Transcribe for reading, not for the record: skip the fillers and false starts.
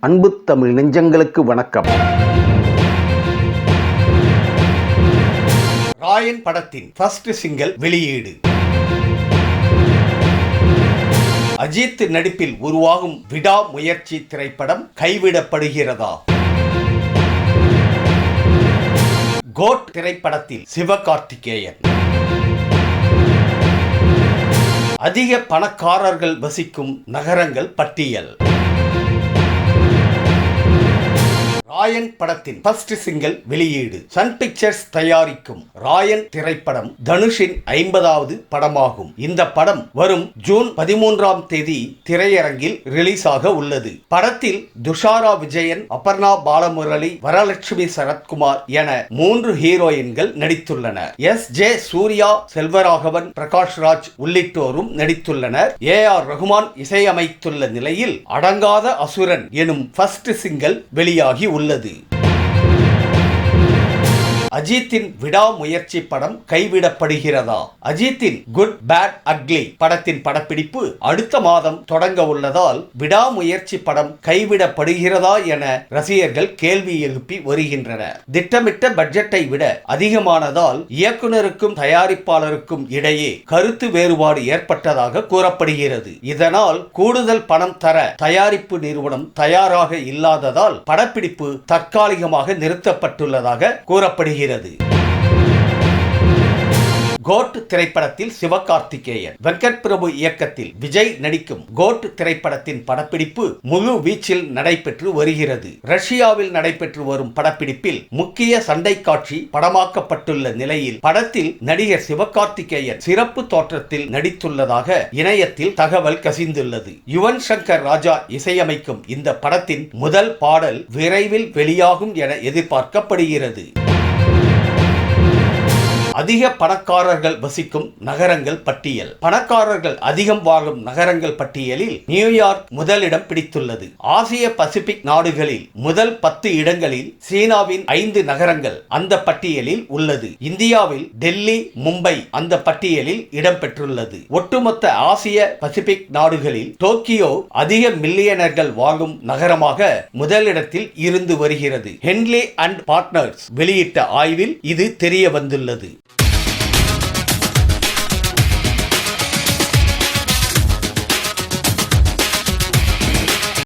அன்பு தமிழ் நெஞ்சங்களுக்கு வணக்கம். ராயன் படத்தின் ஃபர்ஸ்ட் சிங்கிள் வெளியீடு. அஜித் நடிப்பில் உருவாகும் விடாமுயற்சி திரைப்படம் கைவிடப்படுகிறதா? கோட் திரைப்படத்தில் சிவகார்த்திகேயன். அதிக பணக்காரர்கள் வசிக்கும் நகரங்கள் பட்டியல். ராயன் படத்தின் ஃபர்ஸ்ட் சிங்கிள் வெளியீடு. சன் பிக்சர்ஸ் தயாரிக்கும் ராயன் திரைப்படம் தனுஷின் 50வது படமாகும். இந்த படம் வரும் ஜூன் 13ஆம் தேதி திரையரங்கில் ரிலீஸ் ஆக உள்ளது. படத்தில் துஷாரா விஜயன், அபர்ணா பாலமுரளி, வரலட்சுமி சரத்குமார் என 3 ஹீரோயின்கள் நடித்துள்ளனர். ஜே சூர்யா, செல்வராகவன், பிரகாஷ்ராஜ் உள்ளிட்டோரும் நடித்துள்ளனர். ஆர் ரகுமான் இசையமைத்துள்ள நிலையில் அடங்காத அசுரன் எனும் ஃபர்ஸ்ட் சிங்கிள் வெளியாகி உள்ளது. அஜித்தின் விடாமுயற்சி படம் கைவிடப்படுகிறதா? அஜித்தின் குட் பேட் அக்லி படத்தின் படப்பிடிப்பு அடுத்த மாதம் தொடங்க உள்ளதால் விடாமுயற்சி படம் கைவிடப்படுகிறதா என ரசிகர்கள் கேள்வி எழுப்பி வருகின்றனர். திட்டமிட்ட பட்ஜெட்டை விட அதிகமானதால் இயக்குனருக்கும் தயாரிப்பாளருக்கும் இடையே கருத்து வேறுபாடு ஏற்பட்டதாக கூறப்படுகிறது. இதனால் கூடுதல் பணம் தர தயாரிப்பு நிறுவனம் தயாராக இல்லாததால் படப்பிடிப்பு தற்காலிகமாக நிறுத்தப்பட்டுள்ளதாக கூறப்படுகிறது. கோட் திரைப்படத்தில் சிவகார்த்திகேயன், வெங்கட் பிரபு இயக்கத்தில் விஜய் நடிக்கும் கோட் திரைப்படத்தின் படப்பிடிப்பு முழு வீச்சில் நடைபெற்று வருகிறது. ரஷ்யாவில் நடைபெற்று வரும் படப்பிடிப்பில் முக்கிய சண்டை காட்சி படமாக்கப்பட்டுள்ள நிலையில் படத்தில் நடிகர் சிவகார்த்திகேயன் சிறப்பு தோற்றத்தில் நடித்துள்ளதாக இணையத்தில் தகவல் கசிந்துள்ளது. யுவன் சங்கர் ராஜா இசையமைக்கும் இந்த படத்தின் முதல் பாடல் விரைவில் வெளியாகும் என எதிர்பார்க்கப்படுகிறது. அதிக பணக்காரர்கள் வசிக்கும் நகரங்கள் பட்டியல். பணக்காரர்கள் அதிகம் வாழும் நகரங்கள் பட்டியலில் நியூயார்க் முதலிடம் பிடித்துள்ளது. ஆசிய பசிபிக் நாடுகளில் முதல் 10 இடங்களில் சீனாவின் 5 நகரங்கள் அந்த பட்டியலில் உள்ளது. இந்தியாவில் டெல்லி, மும்பை அந்த பட்டியலில் இடம்பெற்றுள்ளது. ஒட்டுமொத்த ஆசிய பசிபிக் நாடுகளில் டோக்கியோ அதிக மில்லியனர்கள் வாழும் நகரமாக முதலிடத்தில் இருந்து வருகிறது. ஹென்லி அண்ட் பார்ட்னர்ஸ் வெளியிட்ட ஆய்வில் இது தெரிய வந்துள்ளது.